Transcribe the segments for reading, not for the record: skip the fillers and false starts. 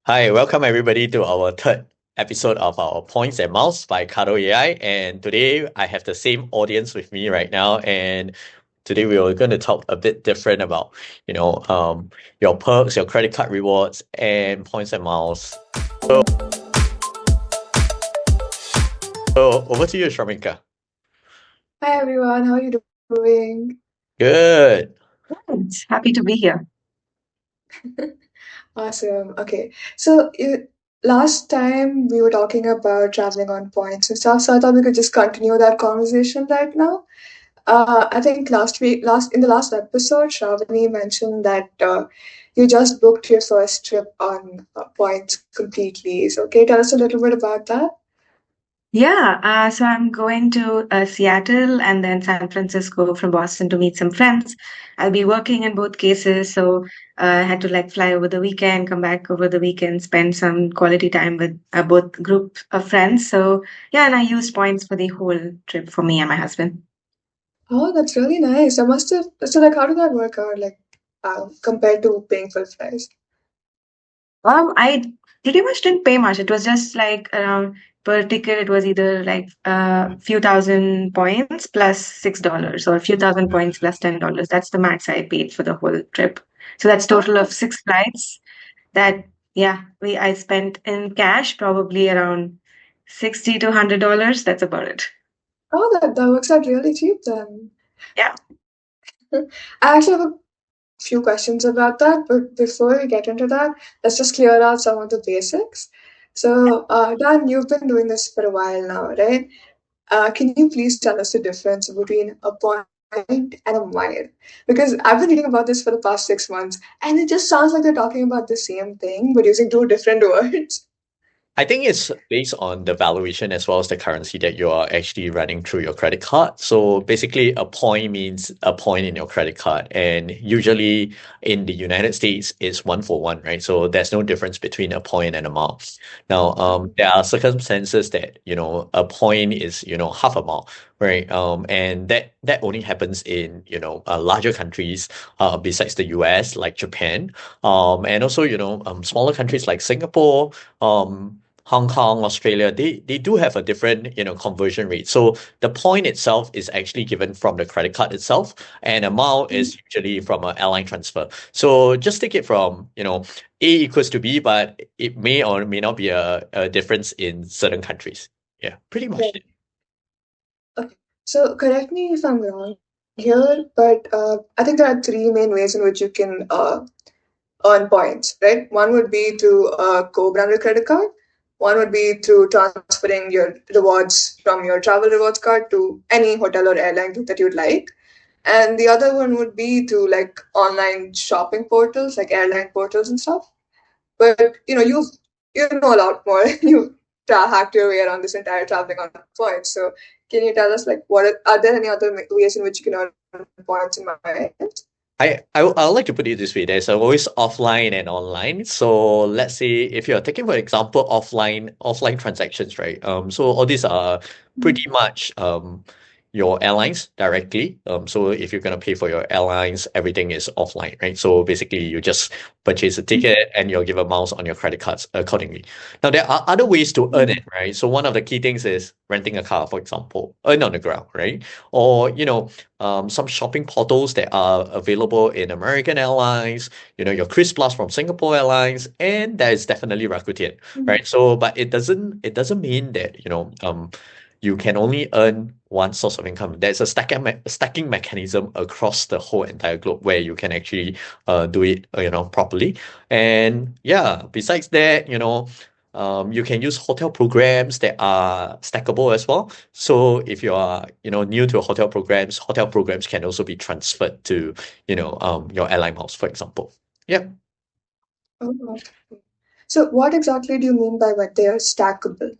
Hi, welcome everybody to our third episode of our Points and Miles by KardoAI. And today I have the same audience with me right now. And today we are going to talk a bit different about, your perks, your credit card rewards, and points and miles. So over to you, Shrathmikha. Hi everyone, how are you doing? Good. Good. Happy to be here. Awesome. Okay, so last time we were talking about traveling on points and stuff, so I thought we could just continue that conversation right now. I think last in the last episode, Sravani mentioned that you just booked your first trip on points completely. So, can you tell us a little bit about that? Yeah, so I'm going to Seattle and then San Francisco from Boston to meet some friends. I'll be working in both cases, so I had to like fly over the weekend, come back over the weekend, spend some quality time with both group of friends. So yeah, and I used points for the whole trip for me and my husband. Oh, that's really nice. I must have. So, like, how did that work out? Like, compared to paying full price? I pretty much didn't pay much. It was just like around per ticket, it was either like a few thousand points plus $6 or a few thousand points plus $10. That's the max I paid for the whole trip. So that's total of Oh, six flights that yeah, we I spent in cash probably around 60 to $100. That's about it. oh, that works out really cheap then. Yeah. I actually have a few questions about that, but before we get into that, let's just clear out some of the basics. So, Dan, you've been doing this for a while now, right? Can you please tell us the difference between a point and a mile? Because I've been reading about this for the past 6 months, and it just sounds like they're talking about the same thing, but using two different words. I think it's based on the valuation as well as the currency that you are actually running through your credit card. So basically, a point means a point in your credit card. And usually in the United States, it's one for one, right? So there's no difference between a point and a mile. Now, there are circumstances that, a point is, half a mile, right? And that only happens in, larger countries, besides the US, like Japan. And also, smaller countries like Singapore, Hong Kong, Australia, they do have a different, conversion rate. So the point itself is actually given from the credit card itself, and amount is usually from an airline transfer. So just take it from, A equals to B, but it may or may not be a difference in certain countries. Yeah, pretty much. Right. Okay. So, correct me if I'm wrong here, but I think there are three main ways in which you can earn points, right? One would be through a co-branded credit card. One would be through transferring your rewards from your travel rewards card to any hotel or airline group that you'd like. And the other one would be through like online shopping portals, like airline portals and stuff. But you know a lot more. You hacked your way around this entire traveling on points. So can you tell us like are there any other ways in which you can earn points in my mind? I would like to put it this way. There's always offline and online. So let's say if you're taking, for example, offline transactions, right? So all these are pretty much your airlines directly. So if you're gonna pay for your airlines, everything is offline, right? So basically you just purchase a ticket and you'll give amounts on your credit cards accordingly. Now there are other ways to earn it, right? So one of the key things is renting a car, for example, earn on the ground, right? Or some shopping portals that are available in American Airlines, your Chris Plus from Singapore Airlines, and there is definitely Rakuten, right? So, but it doesn't mean that you can only earn one source of income. There's a stacking mechanism across the whole entire globe where you can actually do it, properly. And yeah, besides that, you can use hotel programs that are stackable as well. So if you are, new to hotel programs can also be transferred to, your airline miles, for example. Yeah. Oh. So what exactly do you mean by what they are stackable?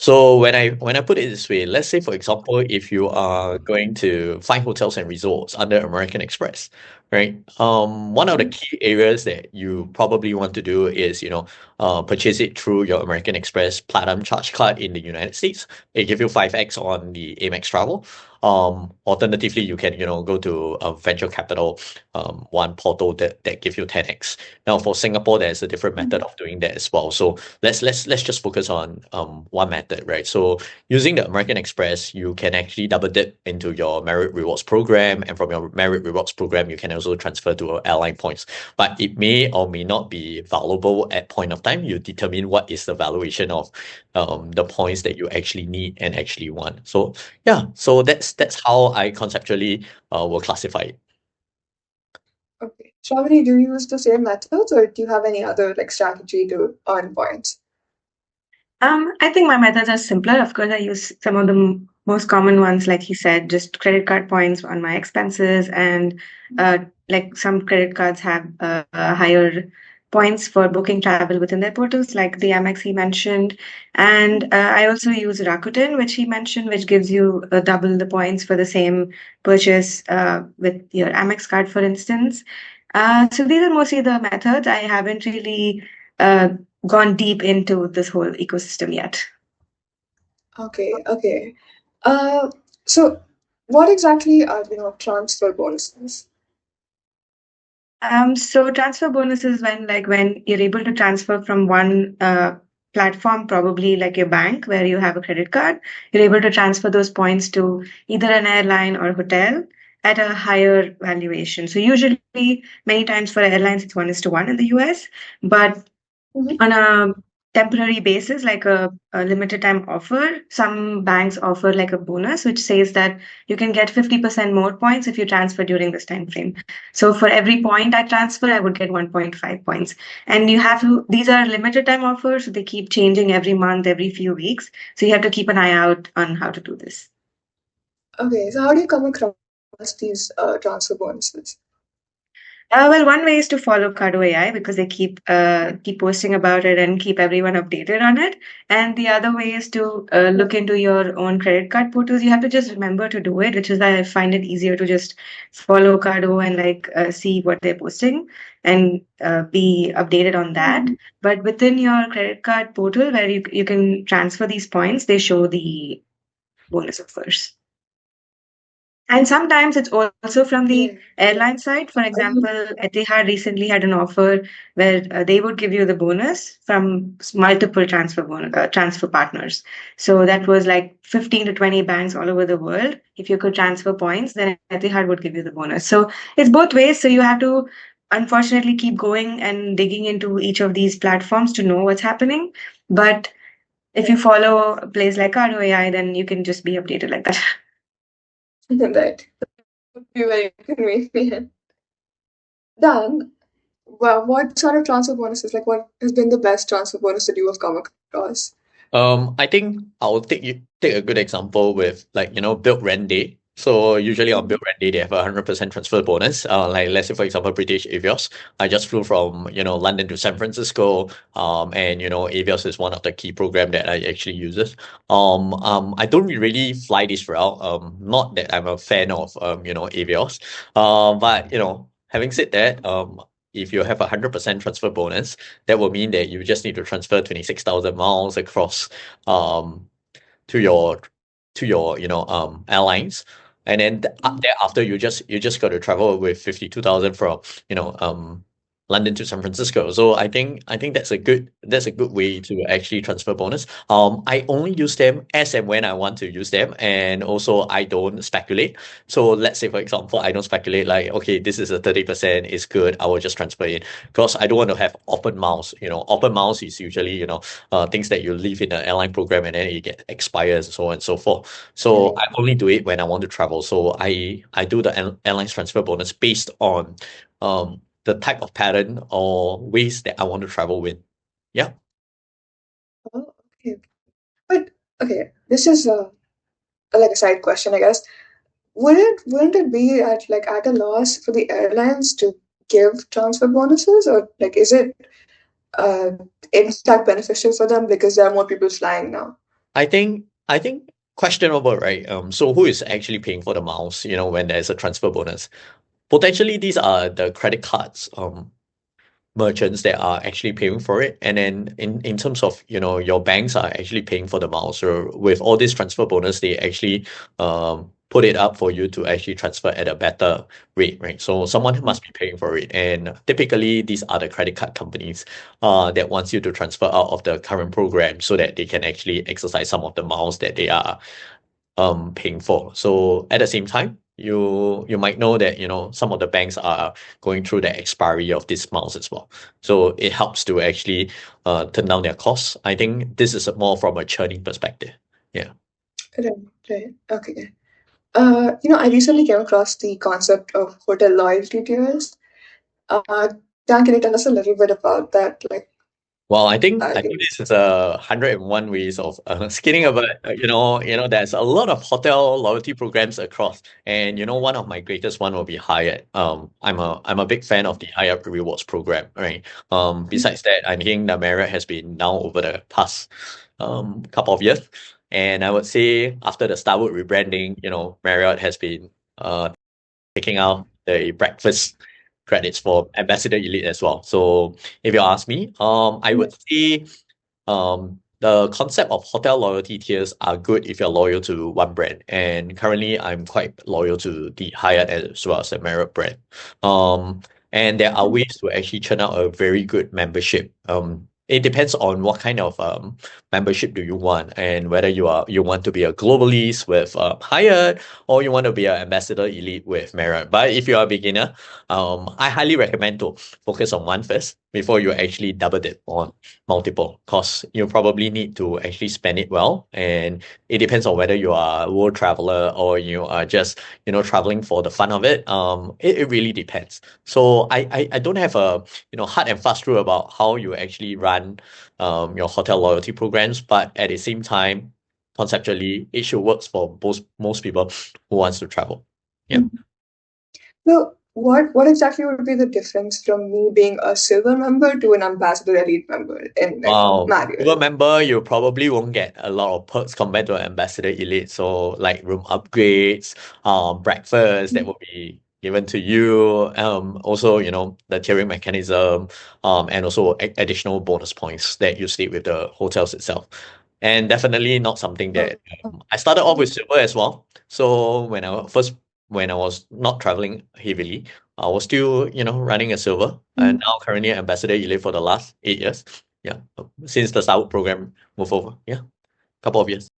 So when I put it this way, let's say for example, if you are going to find hotels and resorts under American Express, right? One of the key areas that you probably want to do is, purchase it through your American Express Platinum Charge card in the United States. They give you 5x on the Amex Travel. Alternatively, you can go to a venture capital one portal that give you 10x. Now for Singapore, there's a different method of doing that as well. So let's just focus on one method, right? So using the American Express, you can actually double dip into your merit rewards program, and from your merit rewards program, you can also transfer to airline points. But it may or may not be valuable at point of time. You determine what is the valuation of the points that you actually need and actually want. So yeah, so that's how I conceptually will classify it. Okay. Shravani, do you use the same methods or do you have any other like strategy to earn points? I think my methods are simpler. Of course, I use some of the most common ones, like he said, just credit card points on my expenses, and like some credit cards have higher points for booking travel within their portals, like the Amex he mentioned. And I also use Rakuten, which he mentioned, which gives you double the points for the same purchase with your Amex card, for instance. So these are mostly the methods. I haven't really uh, gone deep into this whole ecosystem yet. Okay, okay. Uh, so what exactly are transfer bonuses? So transfer bonus is when you're able to transfer from one platform, probably like your bank where you have a credit card, you're able to transfer those points to either an airline or hotel at a higher valuation. So usually, many times for airlines, it's 1:1 in the US, but Mhm. on a temporary basis, like a limited time offer, some banks offer like a bonus, which says that you can get 50% more points if you transfer during this time frame. So for every point I transfer, I would get 1.5 points. And you have to, these are limited time offers. So they keep changing every month, every few weeks. So you have to keep an eye out on how to do this. Okay, so how do you come across these transfer bonuses? Well, one way is to follow KardoAI because they keep posting about it and keep everyone updated on it. And the other way is to look into your own credit card portals. You have to just remember to do it, which is why I find it easier to just follow Cardo and see what they're posting and be updated on that. Mhm. But within your credit card portal, where you can transfer these points, they show the bonus offers. And sometimes it's also from the Okay. airline side. For Um, example, Etihad recently had an offer where they would give you the bonus from multiple transfer partners. So that was like 15 to 20 banks all over the world. If you could transfer points, then Etihad would give you the bonus. So it's both ways. So you have to unfortunately keep going and digging into each of these platforms to know what's happening. But if you follow a place like KardoAI, then you can just be updated like that. right. Would be very convenient. Dan, well, what sort of transfer bonuses? Like, what has been the best transfer bonus that you have come across? I think I'll take a good example with build rent day. So usually on build rent day, they have 100% transfer bonus. Like let's say for example, British Avios. I just flew from London to San Francisco. And Avios is one of the key program that I actually uses. I don't really fly this route. Not that I'm a fan of Avios. But having said that, if you have 100% transfer bonus, that will mean that you just need to transfer 26,000 miles across um to your airlines, and then thereafter you just got to travel with 52,000 from London to San Francisco. So I think that's a good way to actually transfer bonus. I only use them as and when I want to use them, and also I don't speculate. So let's say for example, I don't speculate like, okay, this is a 30%, it's good, I will just transfer it, because I don't want to have open miles. Open miles is usually things that you leave in the airline program and then it get expires, so on and so forth. So Right. I only do it when I want to travel. So I do the airlines transfer bonus based on the type of pattern or ways that I want to travel with. Yeah. Oh, okay. But okay, this is like a side question, I guess. Wouldn't it be at a loss for the airlines to give transfer bonuses, or like is it uh in fact beneficial for them because there are more people flying now? I think questionable, right? So who is actually paying for the miles, when there's a transfer bonus? Potentially these are the credit cards merchants that are actually paying for it. And then in terms of, your banks are actually paying for the miles. So with all this transfer bonus, they actually put it up for you to actually transfer at a better rate, right? So someone must be paying for it. And typically these are the credit card companies that wants you to transfer out of the current program so that they can actually exercise some of the miles that they are paying for. So at the same time, you might know that some of the banks are going through the expiry of these miles as well. So it helps to actually turn down their costs. I think this is more from a churning perspective. Yeah. Right. Okay. I recently came across the concept of hotel loyalty tiers. Dan, can you tell us a little bit about that? Well, I think this is 101 ways of skinning a bird. There's a lot of hotel loyalty programs across, and one of my greatest one will be Hyatt. I'm a big fan of the Hyatt Rewards program, right? Besides that, I think the Marriott has been now over the past couple of years, and I would say after the Starwood rebranding, Marriott has been taking out the breakfast credits for Ambassador Elite as well. So if you ask me, I would say the concept of hotel loyalty tiers are good if you're loyal to one brand. And currently I'm quite loyal to the Hyatt as well as the Marriott brand. And there are ways to actually churn out a very good membership. It depends on what kind of membership do you want, and whether you want to be a globalist with Hyatt, or you want to be an ambassador elite with Marriott. But if you're a beginner, I highly recommend to focus on one first before you actually double dip on multiple, because you probably need to actually spend it well. And it depends on whether you are a world traveler or you are just traveling for the fun of it. It really depends. So I don't have a hard and fast rule about how you actually run your hotel loyalty programs, but at the same time, conceptually, it should work for most people who wants to travel. Yeah. So, what exactly would be the difference from me being a silver member to an ambassador elite member in Silver Marriott? member, you probably won't get a lot of perks compared to an ambassador elite. So like room upgrades, breakfast that will be given to you. Also, the tiering mechanism, and also additional bonus points that you stay with the hotels itself. And definitely not something that I started off with silver as well. So when I was not traveling heavily, I was still, running a silver, and now currently ambassador elite for the last 8 years. Yeah, since the Starwood program moved over. Yeah, couple of years.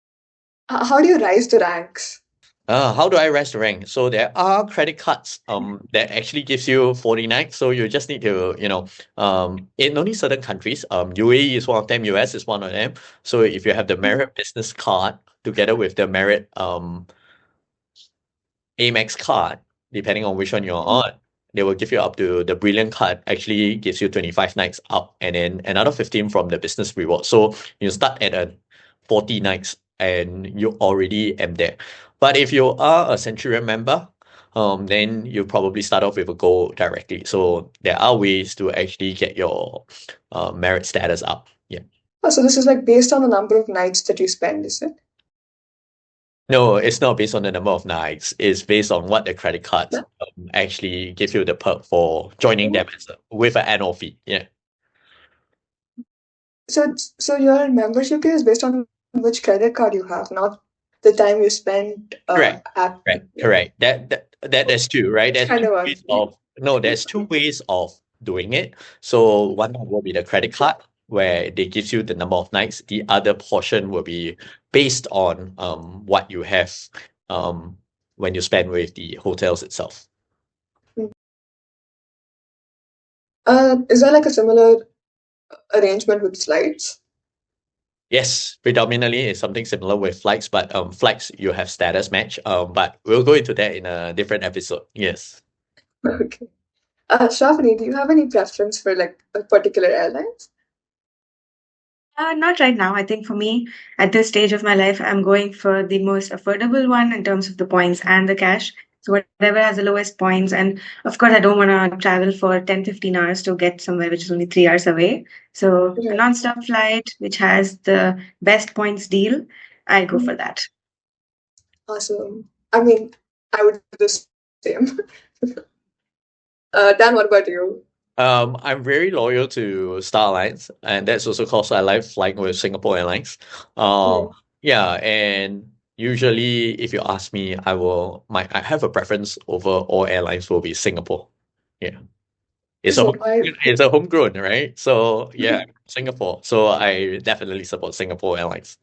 How do you rise the ranks? How do I rise the rank? So there are credit cards that actually gives you 49. So you just need to, in only certain countries, UAE is one of them, US is one of them. So if you have the Merit business card together with the Merit Amex card, depending on which one you're on, they will give you up to the Brilliant card actually gives you 25 nights up, and then another 15 from the business reward. So you start at a 40 nights and you already am there. But if you are a Centurion member, then you probably start off with a gold directly. So there are ways to actually get your merit status up. Yeah. Oh, so this is based on the number of nights that you spend, is it? No, it's not based on the number of nights. It's based on what the credit cards actually give you the perk for joining them with an annual fee. Yeah. So your membership is based on which credit card you have, not the time you spend Correct. at. Correct. That's true, right? There's Kind two of ways of there's two ways of doing it. So one will be the credit card, where they gives you the number of nights. The other portion will be based on what you have when you spend with the hotels itself. Is there a similar arrangement with flights? Yes, predominantly it's something similar with flights, but flights you have status match. But we'll go into that in a different episode. Yes. Okay. Sravani, do you have any preference for a particular airlines? Not right now. I think for me, at this stage of my life, I'm going for the most affordable one in terms of the points and the cash. So whatever has the lowest points. And of course, I don't want to travel for 10, 15 hours to get somewhere which is only 3 hours away. So a Right. non-stop flight, which has the best points deal, I go for that. Awesome. I mean, I would do the same. Dan, what about you? I'm very loyal to Star Alliance, and that's also because I like flying with Singapore Airlines. Right. Yeah, and usually if you ask me, I have a preference over all airlines will be Singapore. Yeah. It's Is a it? home, it's a homegrown, right? So yeah, Singapore. So I definitely support Singapore Airlines.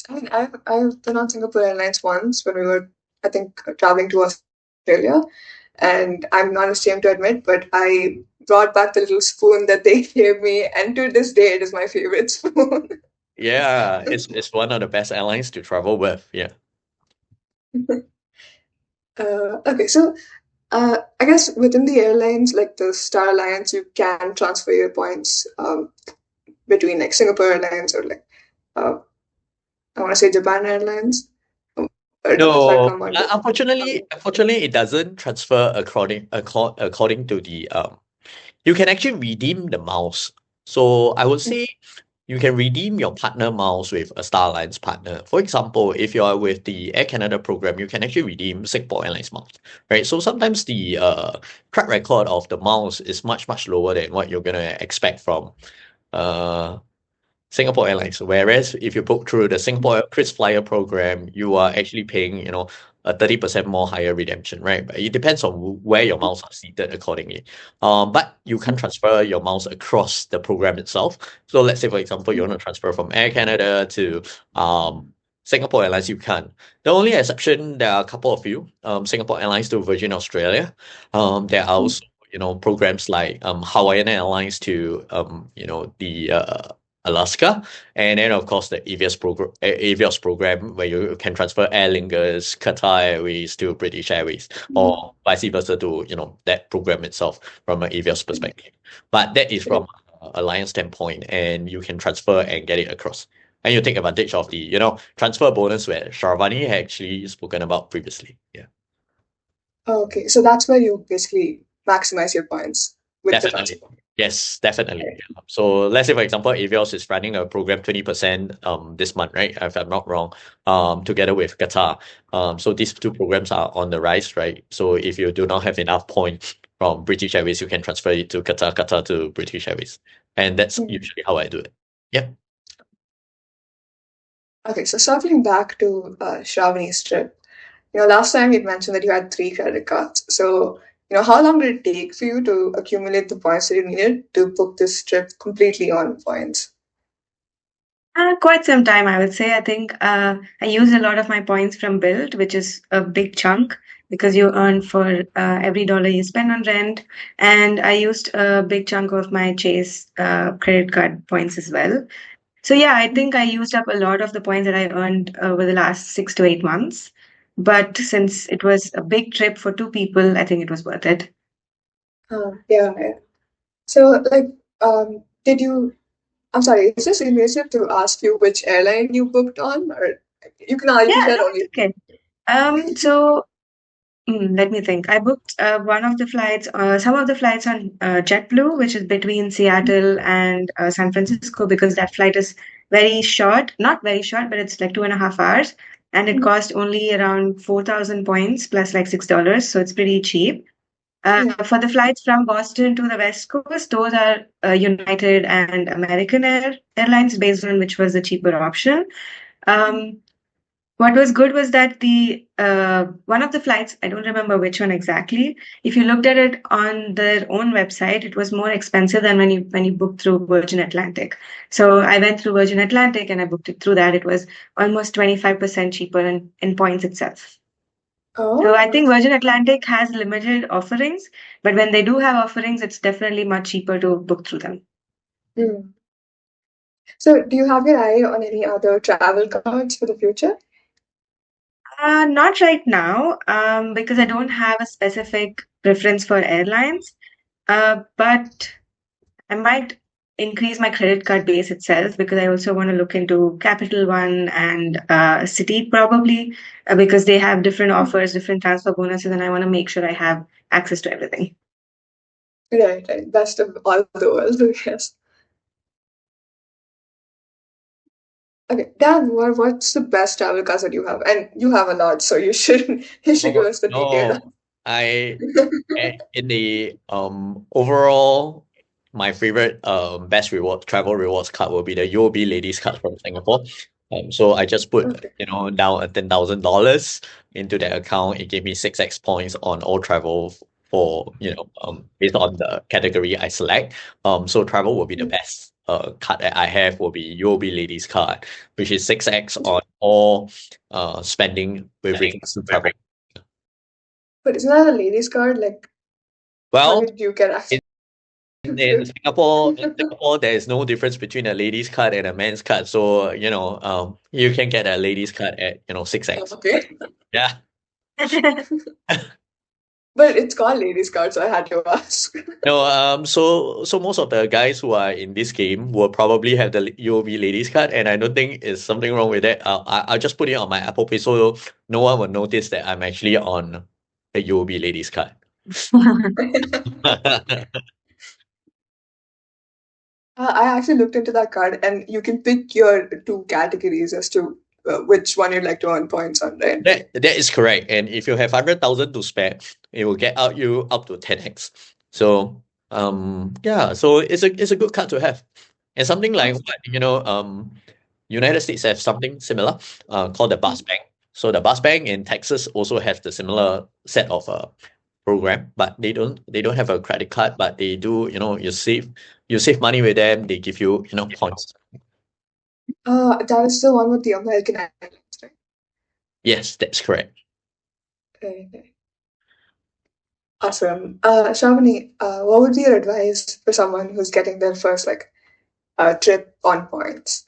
I mean, I've been on Singapore Airlines once when we were, I think, traveling to Australia, and I'm not ashamed to admit, but I brought back the little spoon that they gave me, and to this day, it is my favorite spoon. Yeah, it's one of the best airlines to travel with. Yeah. Okay, so I guess within the airlines, like the Star Alliance, you can transfer your points between like Singapore Airlines or like uh, I want to say Japan Airlines. Or does that No, come under? unfortunately, it doesn't transfer according to the You can actually redeem the miles. So I would say you can redeem your partner miles with a Star Alliance partner. For example, if you are with the Air Canada program, you can actually redeem Singapore Airlines miles, right? So sometimes the track record of the miles is much lower than what you're gonna expect from uh Singapore Airlines. Whereas if you book through the Singapore KrisFlyer program, you are actually paying, a 30% more higher redemption, right? But it depends on where your miles are seated accordingly. But you can transfer your miles across the program itself. So let's say, for example, you want to transfer from Air Canada to Singapore Airlines, you can. The only exception, there are a couple of you, Singapore Airlines to Virgin Australia. There are also, programs like Hawaiian Airlines to the Alaska, and then of course the Avios program where you can transfer Aer Lingus, Qatar Airways to British Airways, or vice versa to that program itself from an Avios perspective. But that is from alliance standpoint, and you can transfer and get it across, and you take advantage of the transfer bonus where Sravani had actually spoken about previously. Yeah. Okay, so that's where you basically maximize your points with the transfer. Definitely. Yes, definitely. Yeah. So let's say, for example, Avios is running a program 20% this month, right? If I'm not wrong, together with Qatar. So these two programs are on the rise, right? So if you do not have enough points from British Airways, you can transfer it to Qatar, Qatar to British Airways. And that's usually how I do it. Yep. Okay, so circling back to Shravani's trip, last time you'd mentioned that you had 3 credit cards. So, how long did it take for you to accumulate the points that you needed to book this trip completely on points? Quite some time, I would say. I think I used a lot of my points from Build, which is a big chunk because you earn for every dollar you spend on rent. And I used a big chunk of my Chase credit card points as well. So yeah, I think I used up a lot of the points that I earned over the last 6 to 8 months. But since it was a big trip for 2 people, I think it was worth it. Yeah. So, like, did you? I'm sorry, is this invasive to ask you which airline you booked on, or you can Yeah, share no, only. it's okay. So let me think. I booked one of the flights, some of the flights on JetBlue, which is between Seattle and San Francisco, because that flight is very short, not very short, but it's like 2.5 hours, and it cost only around 4,000 points plus like $6, so it's pretty cheap. Yeah. For the flights from Boston to the West Coast, those are United and American Airlines, based on which was the cheaper option. Um, what was good was that the one of the flights, I don't remember which one exactly. If you looked at it on their own website, it was more expensive than when you booked through Virgin Atlantic. So I went through Virgin Atlantic and I booked it through that. It was almost 25% cheaper in points itself. So I Oh. think Virgin Atlantic has limited offerings, but when they do have offerings, it's definitely much cheaper to book through them. Hmm. So, do you have your eye on any other travel cards for the future? Not right now, because I don't have a specific preference for airlines. But I might increase my credit card base itself because I also want to look into Capital One and Citi probably because they have different offers, different transfer bonuses, and I want to make sure I have access to everything. Right. Best of all the world, yes. Okay, Dan, what's the best travel cards that you have? And you have a lot, so you should give Oh, us the detailed. no, in the overall, my favorite best reward travel rewards card will be the UOB Ladies card from Singapore. So I just put, Okay. down $10,000 into that account. It gave me 6x points on all travel for, based on the category I select. So travel will be the best card that I have will be UOB Ladies card, which is 6x on all spending with regards to travel. But isn't that a ladies' card? Like, how Well, did you get access in, to in it? Singapore, in Singapore, there is no difference between a ladies card and a men's card. So, you can get a ladies card at, 6x. Okay. Yeah. But it's called ladies' card, so I had to ask. No, so most of the guys who are in this game will probably have the UOB ladies card, and I don't think there's something wrong with that. I'll just put it on my Apple Pay so no one will notice that I'm actually on the UOB ladies card. I actually looked into that card, and you can pick your two categories as to which one you'd like to earn points on, right? That is correct. And if you have 100,000 to spare, it will get out you up to 10x. So yeah, so it's a good card to have. And something like what, United States have something similar, called the Bus Bank. So the Bus Bank in Texas also has the similar set of program, but they don't have a credit card, but they do, you save money with them, they give you, points. That is the one with the American Airlines, right? Yes, that's correct. Okay. Awesome. Shavani, what would be your advice for someone who's getting their first trip on points?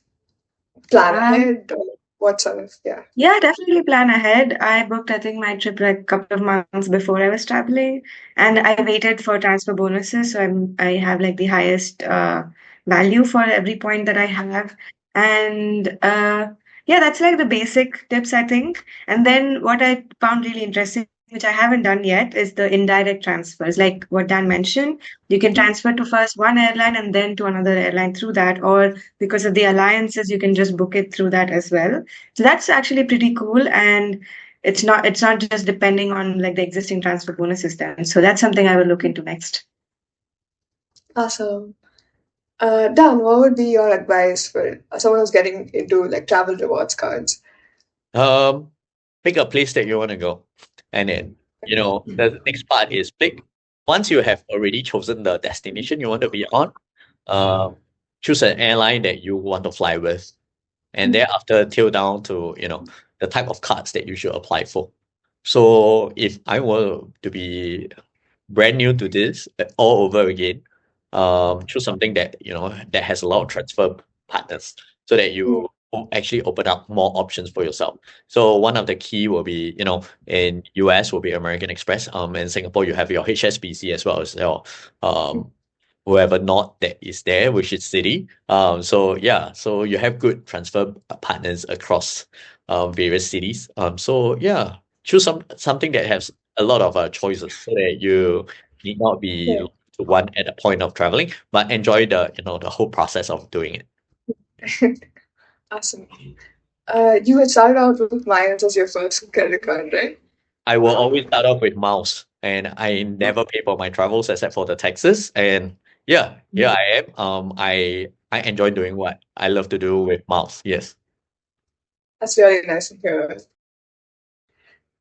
Plan Um, ahead or what sort of Yeah, definitely plan ahead. I booked, I think, my trip like a couple of months before I was traveling, and I waited for transfer bonuses. So I have like the highest value for every point that I have, and yeah, that's like the basic tips, I think. And then what I found really interesting, which I haven't done yet, is the indirect transfers, like what Dan mentioned. You can transfer to first one airline and then to another airline through that, or because of the alliances, you can just book it through that as well. So that's actually pretty cool, and it's not just depending on like the existing transfer bonus system. So that's something I will look into next. Awesome. Dan, what would be your advice for someone who's getting into like travel rewards cards? Um, Pick a place that you want to go. And then, the next part is once you have already chosen the destination you want to be on, choose an airline that you want to fly with. And thereafter, tail down to, the type of cards that you should apply for. So if I were to be brand new to this all over again, choose something that that has a lot of transfer partners so that you actually open up more options for yourself. So one of the key will be, in US will be American Express. In Singapore you have your HSBC as well as your whoever not that is there, which is City. So yeah, so you have good transfer partners across various cities. So yeah, choose something that has a lot of choices so that you need not be Yeah. locked to one at a point of traveling, but enjoy the whole process of doing it. Awesome. You had started out with Miles as your first credit card, right? I will always start off with miles, and I never pay for my travels except for the taxes. And yeah, here I am. I enjoy doing what I love to do with miles. Yes. That's really nice to hear.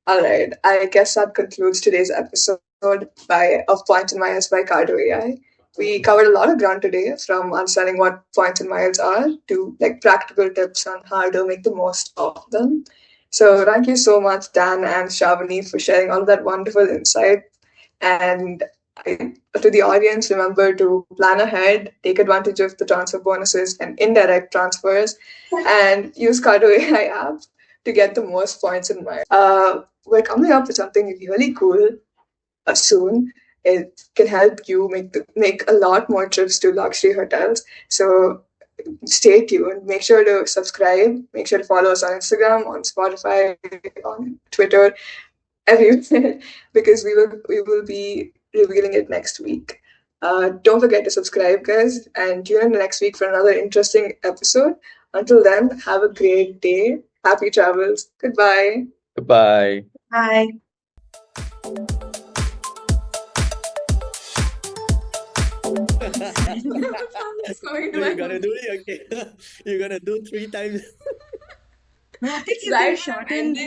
All right. I guess that concludes today's episode of Points and Miles by KardoAI. We covered a lot of ground today, from understanding what points and miles are to like practical tips on how to make the most of them. So thank you so much, Dan and Shavani, for sharing all of that wonderful insight. And to the audience, remember to plan ahead, take advantage of the transfer bonuses and indirect transfers, and use KardoAI app to get the most points in miles. We're coming up with something really cool soon. It can help you make a lot more trips to luxury hotels. So stay tuned. Make sure to subscribe. Make sure to follow us on Instagram, on Spotify, on Twitter, everywhere, because we will be revealing it next week. Don't forget to subscribe, guys, and tune in next week for another interesting episode. Until then, have a great day. Happy travels. Goodbye. Goodbye. Bye. It's going to No, my you gotta do it again. You're gonna do 3 times. No, I think you can shorten